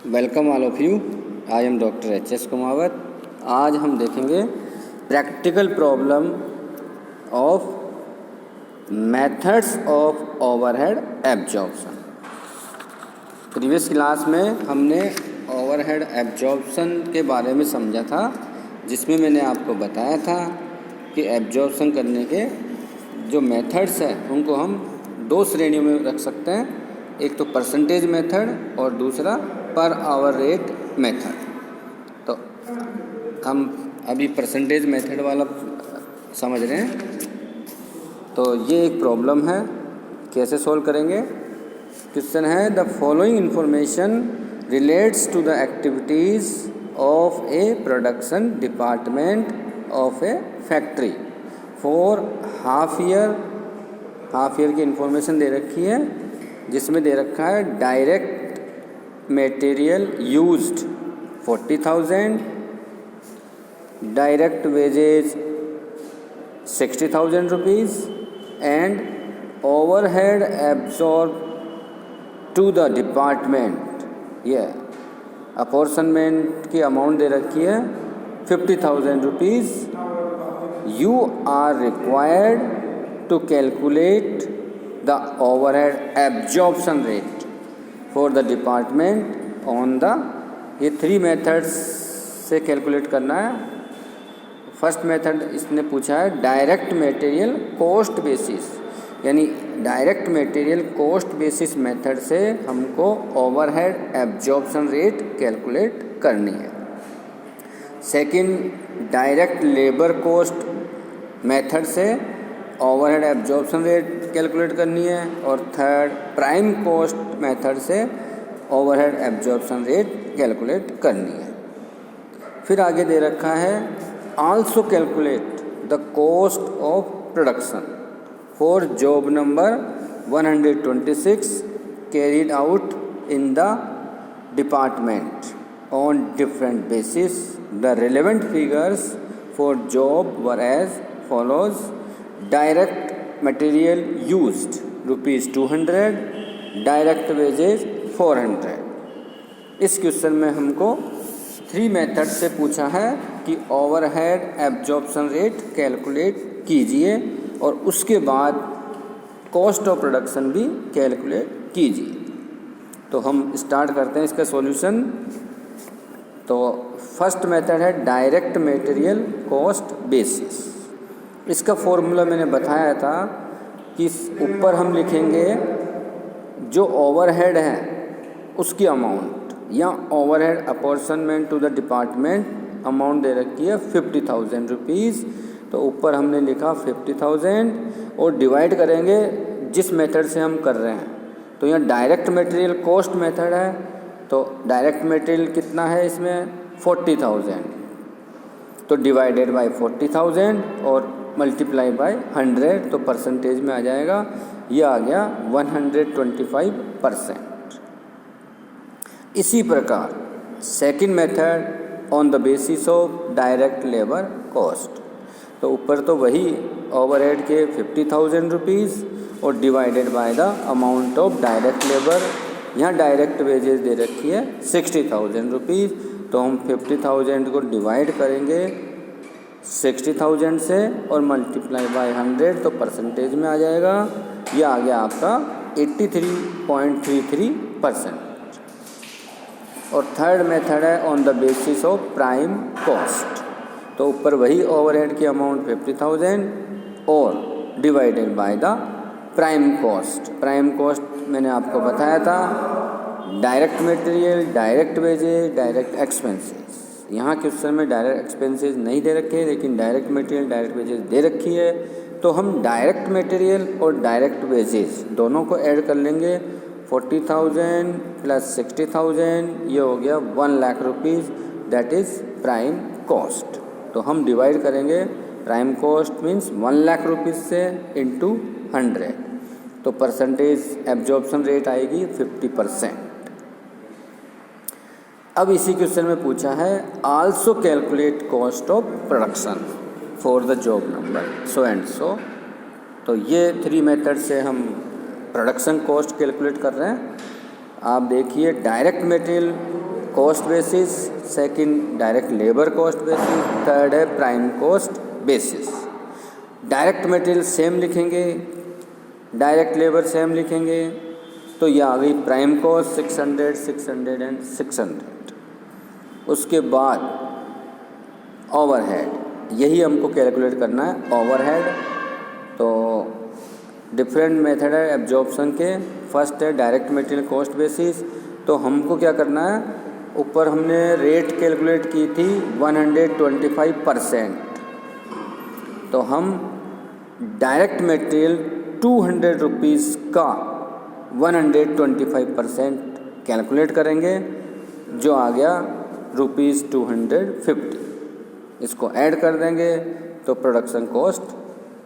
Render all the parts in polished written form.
Welcome all of you. I am doctor HS. Kumawat. आज हम देखेंगे practical problem of methods of overhead absorption. Previous class में हमने overhead absorption के बारे में समझा था, जिसमें मैंने आपको बताया था कि एब्जॉर्प्शन करने के जो मेथड्स हैं उनको हम दो श्रेणियों में रख सकते हैं। एक तो परसेंटेज मेथड और दूसरा पर आवर रेट मेथड। तो हम अभी परसेंटेज मेथड वाला समझ रहे हैं। तो ये एक प्रॉब्लम है, कैसे सॉल्व करेंगे। क्वेश्चन है the following information relates to the activities of a production department of a factory for half year की इंफॉर्मेशन दे रखी है, जिसमें दे रखा है direct material used 40,000, direct wages 60,000 rupees and overhead absorb to the department. ये अपॉर्शनमेंट की अमाउंट दे रखी है 50,000 rupees. You are required to calculate the overhead absorption rate for the department on the ये 3 मेथड्स से कैलकुलेट करना है। First method इसने पूछा है डायरेक्ट मटेरियल कॉस्ट बेसिस, यानी direct material cost basis method से हमको ओवरहेड एब्जॉर्प्शन रेट कैलकुलेट करनी है। Second direct labour cost method से ओवरहेड एब्जॉर्प्शन रेट कैलकुलेट करनी है। और थर्ड प्राइम कॉस्ट मेथड से ओवरहेड एब्जॉर्प्शन रेट कैलकुलेट करनी है। फिर आगे दे रखा है also calculate the cost of production for job number 126 carried out in the department on different basis. The relevant figures for job were as follows. Direct material used ₹200, direct wages 400। इस question में हमको 3 method से पूछा है कि overhead absorption rate calculate कीजिए और उसके बाद कॉस्ट ऑफ प्रोडक्शन भी कैलकुलेट कीजिए। तो हम स्टार्ट करते हैं इसका सॉल्यूशन। तो फर्स्ट मेथड है डायरेक्ट मटेरियल कॉस्ट बेसिस। इसका फॉर्मूला मैंने बताया था कि ऊपर हम लिखेंगे जो ओवरहेड है उसकी अमाउंट, या overhead apportionment to the department amount दे रखी है 50,000 रुपीज़। तो ऊपर हमने लिखा 50,000 और डिवाइड करेंगे जिस मेथड से हम कर रहे हैं। तो यहाँ डायरेक्ट मटेरियल कॉस्ट मेथड है, तो डायरेक्ट मटेरियल कितना है इसमें 40,000, तो डिवाइडेड बाय 40,000 और मल्टीप्लाई बाय 100, तो परसेंटेज में आ जाएगा। ये आ गया 125%। इसी प्रकार second method on the basis of direct labour cost. तो ऊपर तो वही ओवरहेड के 50,000 रुपीज़ और divided by the amount of direct labour. यहाँ डायरेक्ट वेजेस दे रखी है 60,000 रुपीज़। तो हम 50,000 को डिवाइड करेंगे 60,000 से और मल्टीप्लाई बाय 100, तो परसेंटेज में आ जाएगा। यह आ गया आपका 83.33%। और थर्ड मेथड है on the basis of prime cost. तो ऊपर वही ओवरहेड की अमाउंट 50,000 और divided by the prime cost. Prime cost मैंने आपको बताया था direct material, direct wages, direct expenses. यहाँ क्वेश्चन में डायरेक्ट एक्सपेंसेस नहीं दे रखे हैं, लेकिन डायरेक्ट मटेरियल, डायरेक्ट वेजेज दे रखी है। तो हम डायरेक्ट मटेरियल और डायरेक्ट वेजेज दोनों को ऐड कर लेंगे। 40,000 प्लस 60,000 ये हो गया 1 lakh rupees, that is prime cost. तो हम डिवाइड करेंगे prime cost means 1 lakh rupees से इंटू 100, तो परसेंटेज एब्जॉर्प्शन रेट आएगी 50%। अब इसी क्वेश्चन में पूछा है also calculate cost of production for the job number so and so. तो ये 3 मेथड से हम प्रोडक्शन कॉस्ट कैलकुलेट कर रहे हैं। आप देखिए direct material cost basis, second direct labour cost basis, third है prime cost basis. Direct material same लिखेंगे, डायरेक्ट लेबर सेम लिखेंगे, तो ये आ गई प्राइम कॉस्ट 600, 600 एंड 600। उसके बाद ओवरहेड, यही हमको कैलकुलेट करना है ओवरहेड। तो डिफरेंट मेथड है एब्जॉर्प्शन के। फर्स्ट है डायरेक्ट मटेरियल कॉस्ट बेसिस। तो हमको क्या करना है, ऊपर हमने रेट कैलकुलेट की थी 125%, तो हम डायरेक्ट मटेरियल 200 रुपीज़ का 125% कैलकुलेट करेंगे, जो आ गया ₹250। इसको ऐड कर देंगे तो प्रोडक्शन कॉस्ट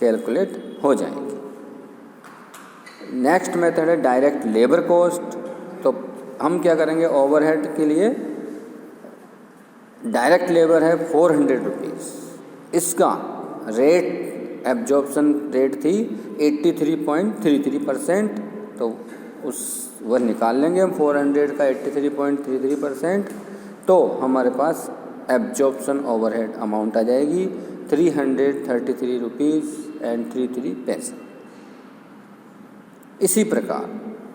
कैलकुलेट हो जाएंगी। नेक्स्ट मेथड है डायरेक्ट लेबर कॉस्ट। तो हम क्या करेंगे, ओवरहेड के लिए डायरेक्ट लेबर है 400 रुपीज़, इसका रेट एब्जॉर्प्शन रेट थी 83.33%, तो उस वह निकाल लेंगे हम 400 का 83.33%, तो हमारे पास एब्जॉर्प्शन ओवरहेड अमाउंट आ जाएगी 333 रुपीज़ एंड 33 पैसे। इसी प्रकार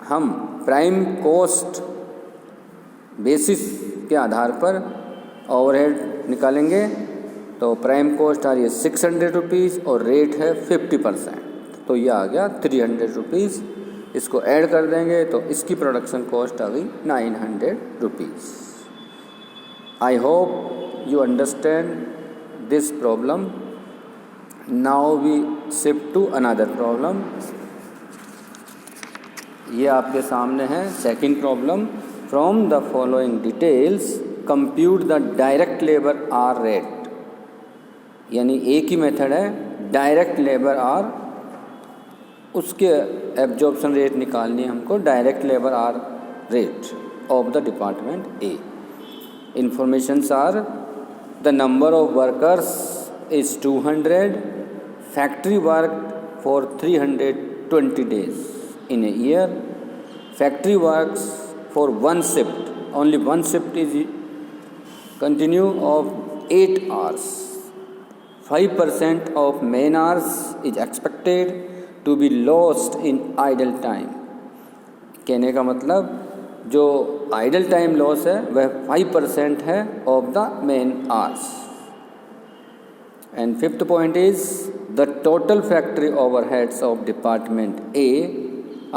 हम प्राइम कॉस्ट बेसिस के आधार पर ओवरहेड निकालेंगे। तो प्राइम कॉस्ट आ रही है 600 रुपीज़ और रेट है 50%, तो यह आ गया 300 रुपीज़। इसको ऐड कर देंगे तो इसकी प्रोडक्शन कॉस्ट आ गई 900 rupees. I hope you understand this problem. Now we shift to another problem. ये आपके सामने है second problem. From the following details compute the direct labour hour rate. यानी एक ही मेथड है, डायरेक्ट लेबर आर, उसके एब्जॉर्प्शन रेट निकालनी है हमको, direct labour hour rate of the department A. Informations are the number of workers is 200, factory work for 320 days in a year, factory works for one shift, only one shift is continue of 8 hours, 5% of man hours is expected to be lost in idle time। कहने का मतलब जो idle time loss है वह 5% है of the man hours। And fifth point is the total factory overheads of department A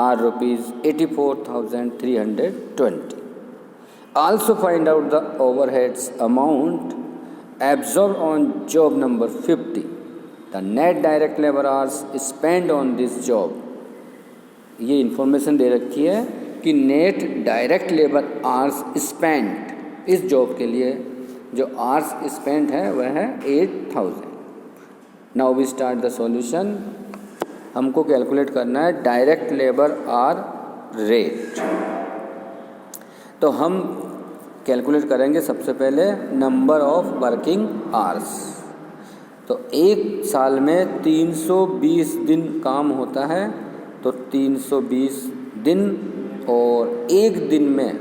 are ₹84,320। Also find out the overheads amount absorbed on job number 50, the net direct labor hours spent on this job। ये information दे रखी है कि net direct labour hours spent इस job के लिए जो hours spent है वह है 8000। Now we start the solution. हमको कैलकुलेट करना है डायरेक्ट लेबर आर रेट। तो हम कैलकुलेट करेंगे सबसे पहले नंबर ऑफ वर्किंग आवर्स। तो एक साल में 320 दिन काम होता है, तो 320 दिन, और एक दिन में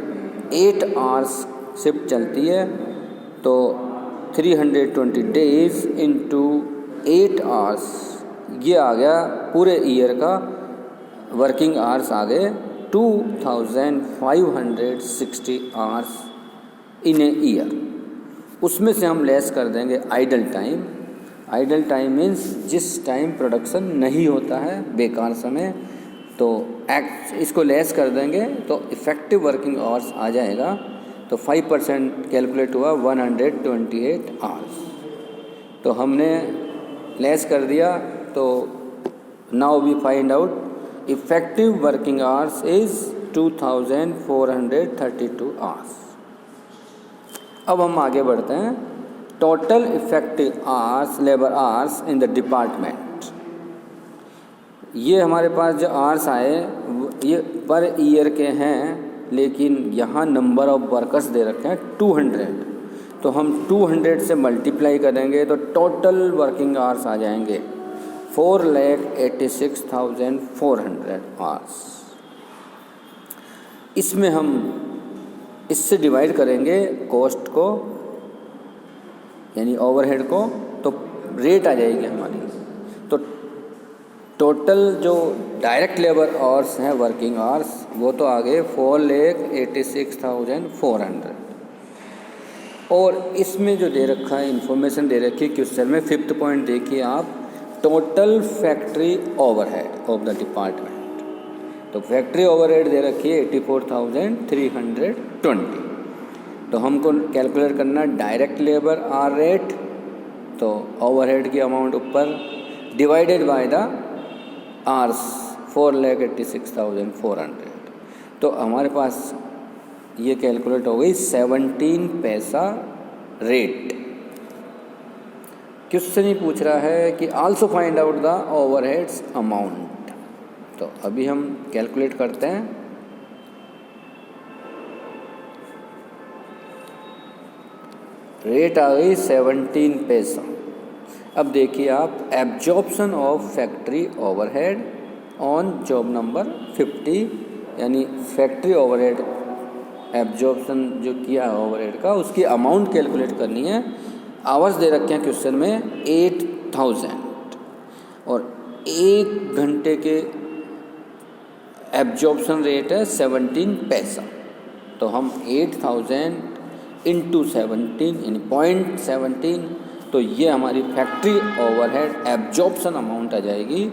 8 आवर्स शिफ्ट चलती है, तो 320 डेज इंटू 8 आवर्स, ये आ गया पूरे ईयर का वर्किंग आवर्स आ गए 2560 आवर्स इन ए ईयर। उसमें से हम लेस कर देंगे idle time. Idle time means जिस टाइम प्रोडक्शन नहीं होता है, बेकार समय, तो इसको लेस कर देंगे तो इफ़ेक्टिव वर्किंग आवर्स आ जाएगा। तो 5% कैलकुलेट हुआ 128 आवर्स। तो हमने लेस कर दिया, तो now we find out effective working hours is 2432 hours. अब हम आगे बढ़ते हैं। Total effective hours, labour hours in the department. ये हमारे पास जो आवर्स आए ये पर ईयर के हैं, लेकिन यहाँ नंबर ऑफ वर्कर्स दे रखे हैं 200। तो हम 200 से मल्टीप्लाई करेंगे तो टोटल वर्किंग आवर्स आ जाएंगे 4,86,400 आवर्स। इसमें हम इससे डिवाइड करेंगे कॉस्ट को यानी ओवरहेड को, तो रेट आ जाएगी हमारी। तो टोटल जो डायरेक्ट लेबर आवर्स हैं, वर्किंग आवर्स, वो तो आ गए 4,86,400। और इसमें जो दे रखा है इंफॉर्मेशन दे रखी है क्वेश्चन में, 5th पॉइंट देखिए आप, total factory overhead of the department. तो फैक्ट्री ओवरहेड दे रखी है 84,320। तो हमको कैलकुलेट करना डायरेक्ट लेबर आर रेट, तो ओवरहेड की अमाउंट ऊपर डिवाइडेड बाय द आर्स 4,86,400। तो हमारे पास ये कैलकुलेट हो गई 17 पैसा रेट। क्वेश्चन ही पूछ रहा है कि also find out the overheads amount. तो अभी हम कैलकुलेट करते हैं। रेट आ गई 17 पैसा। अब देखिए आप, absorption of factory overhead on job number 50, यानी फैक्ट्री ओवरहेड एब्जॉर्प्शन जो किया है ओवरहेड का, उसकी अमाउंट कैलकुलेट करनी है। आवर्स दे रखे हैं क्वेश्चन में 8000 और 1 घंटे के एब्जॉर्प्शन रेट है 17 पैसा। तो हम 8000 इंटू 17 यानी 0.17, तो ये हमारी फैक्ट्री ओवरहेड एब्जॉर्प्शन अमाउंट आ जाएगी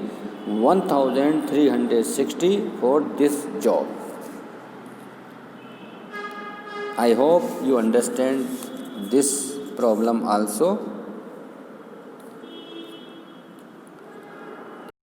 1360 for this job. I hope you understand this problem also.